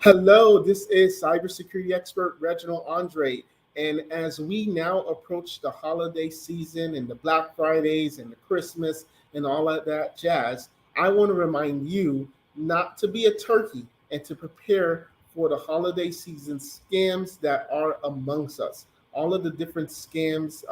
Hello, this is cybersecurity expert Reginald Andre. And as we now approach the holiday season and the Black Fridays and the Christmas and all of that jazz, I want to remind you not to be a turkey and to prepare for the holiday season scams that are amongst us. All of the different scams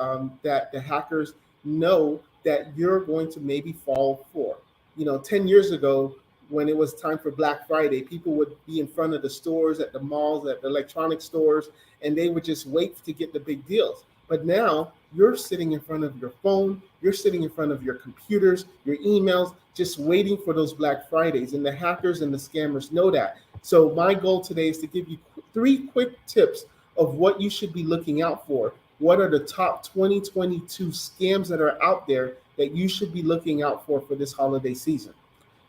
that the hackers know that you're going to maybe fall for. 10 years ago, when it was time for Black Friday, people would be in front of the stores, at the malls, at the electronic stores, and they would just wait to get the big deals. But now you're sitting in front of your phone, you're sitting in front of your computers, your emails, just waiting for those Black Fridays. And the hackers and the scammers know that. So my goal today is to give you three quick tips of what you should be looking out for. What are the top 2022 scams that are out there that you should be looking out for this holiday season?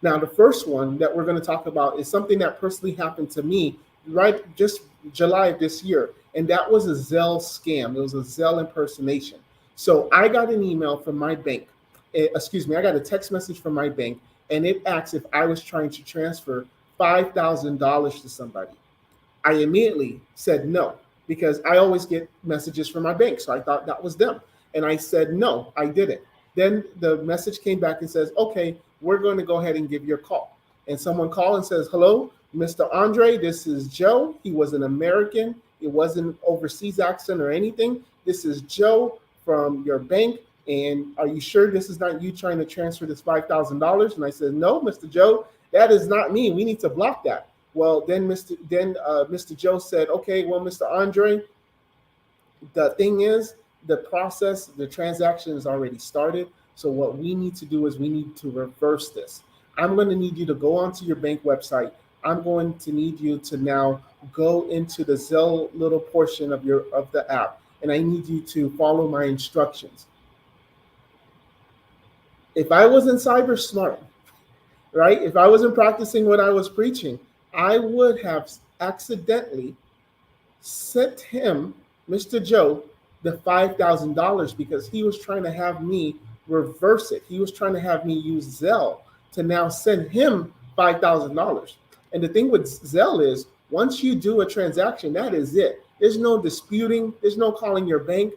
Now, the first one that we're going to talk about is something that personally happened to me right just July of this year, and that was a Zelle scam. It was a Zelle impersonation. So I got an email from my bank. I got a text message from my bank, and it asked if I was trying to transfer $5,000 to somebody. I immediately said no, because I always get messages from my bank. So I thought that was them. And I said, no, I didn't. Then the message came back and says, okay, we're going to go ahead and give you a call. And someone called and says, hello, Mr. Andre, this is Joe. He was an American. It wasn't overseas accent or anything. This is Joe from your bank. And are you sure this is not you trying to transfer this $5,000? And I said, no, Mr. Joe, that is not me. We need to block that. Well, then Mr. Joe said, okay, well, Mr. Andre, the thing is, the transaction is already started. So what we need to do is we need to reverse this. I'm going to need you to go onto your bank website. I'm going to need you to now go into the Zelle little portion of the app, and I need you to follow my instructions. If I wasn't cyber smart, right? If I wasn't practicing what I was preaching, I would have accidentally sent him, Mr. Joe, the $5,000 because he was trying to have me reverse it. He was trying to have me use Zelle to now send him $5,000. And the thing with Zelle is once you do a transaction, that is it. There's no disputing. There's no calling your bank.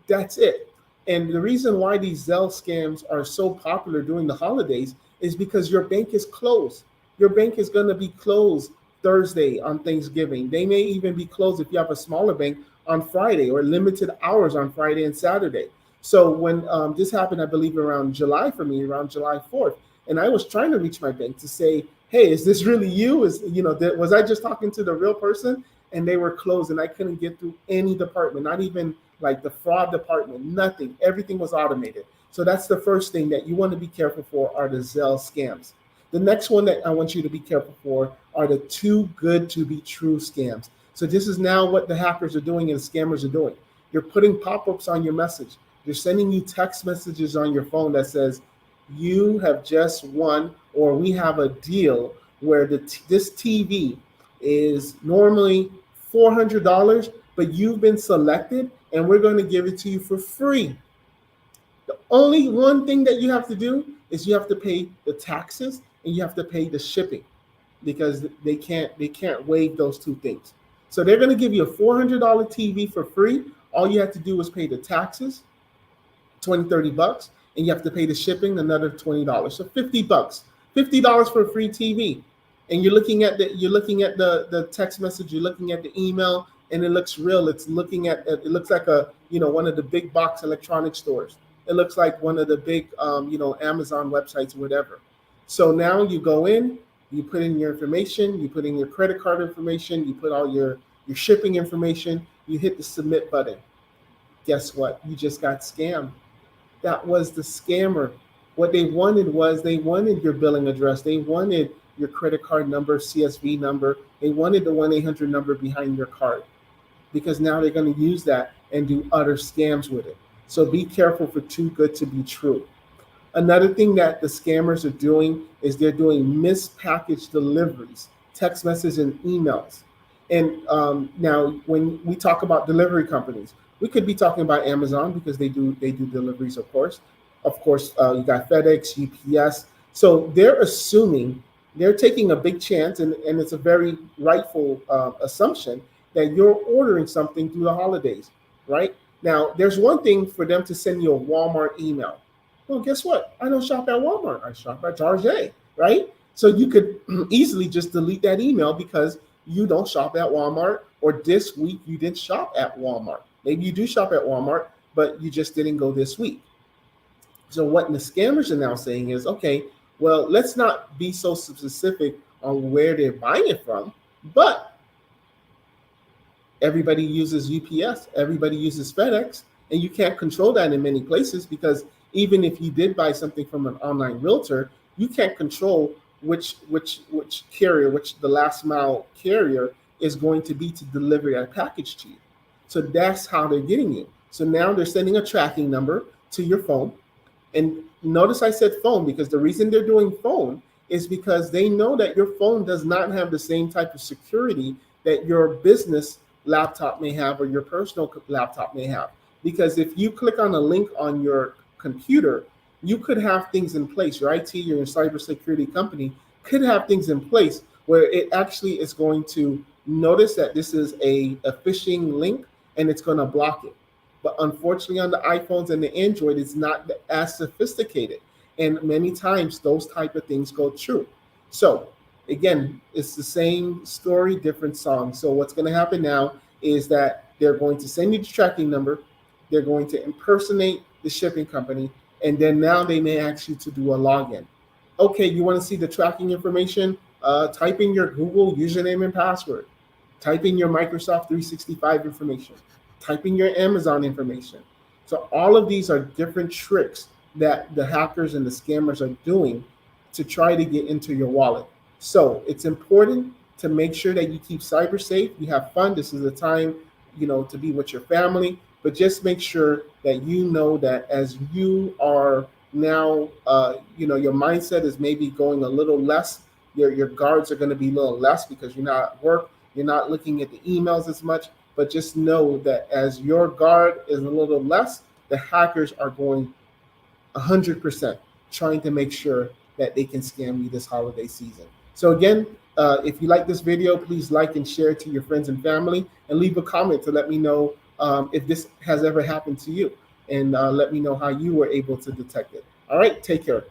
That's it. And the reason why these Zelle scams are so popular during the holidays is because your bank is closed. Your bank is going to be closed Thursday on Thanksgiving. They may even be closed if you have a smaller bank on Friday or limited hours on Friday and Saturday. So when this happened, I believe around July for me, around July 4th, and I was trying to reach my bank to say, hey, is this really you? Was I just talking to the real person? And they were closed and I couldn't get through any department, not even like the fraud department, nothing. Everything was automated. So that's the first thing that you want to be careful for are the Zelle scams. The next one that I want you to be careful for are the too good to be true scams. So this is now what the hackers are doing and the scammers are doing. You're putting pop-ups on your message. They're sending you text messages on your phone that says, you have just won, or we have a deal where this TV is normally $400, but you've been selected and we're going to give it to you for free. The only one thing that you have to do is you have to pay the taxes and you have to pay the shipping because they can't waive those two things. So they're going to give you a $400 TV for free. All you have to do is pay the taxes, $20-$30, and you have to pay the shipping another $20. So $50, $50 for a free TV. And you're looking at the text message, you're looking at the email, and it looks real. It looks like one of the big box electronic stores. It looks like one of the big Amazon websites or whatever. So now you go in, you put in your information, you put in your credit card information, you put all your shipping information, you hit the submit button. Guess what? You just got scammed. That was the scammer. What they wanted your billing address. They wanted your credit card number, CSV number. They wanted the 1-800 number behind your card because now they're going to use that and do other scams with it. So be careful for too good to be true. Another thing that the scammers are doing is they're doing mispackaged deliveries, text messages and emails. And now when we talk about delivery companies, we could be talking about Amazon because they do deliveries, of course. Of course, you got FedEx, UPS. So they're assuming they're taking a big chance, and it's a very rightful assumption that you're ordering something through the holidays, right? Now, there's one thing for them to send you a Walmart email. Well, guess what? I don't shop at Walmart. I shop at Target, right? So you could easily just delete that email because you don't shop at Walmart, or this week you didn't shop at Walmart. Maybe you do shop at Walmart, but you just didn't go this week. So what the scammers are now saying is, okay, well, let's not be so specific on where they're buying it from, but everybody uses UPS, everybody uses FedEx, and you can't control that in many places because even if you did buy something from an online realtor, you can't control which carrier, which the last mile carrier is going to be to deliver that package to you. So that's how they're getting you. So now they're sending a tracking number to your phone. And notice I said phone because the reason they're doing phone is because they know that your phone does not have the same type of security that your business laptop may have or your personal laptop may have. Because if you click on a link on your computer, you could have things in place. Your IT, your cybersecurity company could have things in place where it actually is going to notice that this is a phishing link and it's going to block it. But unfortunately, on the iPhones and the Android, it's not as sophisticated. And many times those type of things go true. So again, it's the same story, different song. So what's going to happen now is that they're going to send you the tracking number. They're going to impersonate the shipping company. And then now they may ask you to do a login. Okay, you want to see the tracking information? Type in your Google username and password. Type in your Microsoft 365 information. Type in your Amazon information. So all of these are different tricks that the hackers and the scammers are doing to try to get into your wallet. So it's important to make sure that you keep cyber safe. You have fun. This is a time, to be with your family, but just make sure that you know that as you are now, your mindset is maybe going a little less. Your guards are going to be a little less because you're not at work. You're not looking at the emails as much. But just know that as your guard is a little less, the hackers are going 100% trying to make sure that they can scam you this holiday season. So again, if you like this video, please like and share it to your friends and family, and leave a comment to let me know if this has ever happened to you, and let me know how you were able to detect it. All right, take care.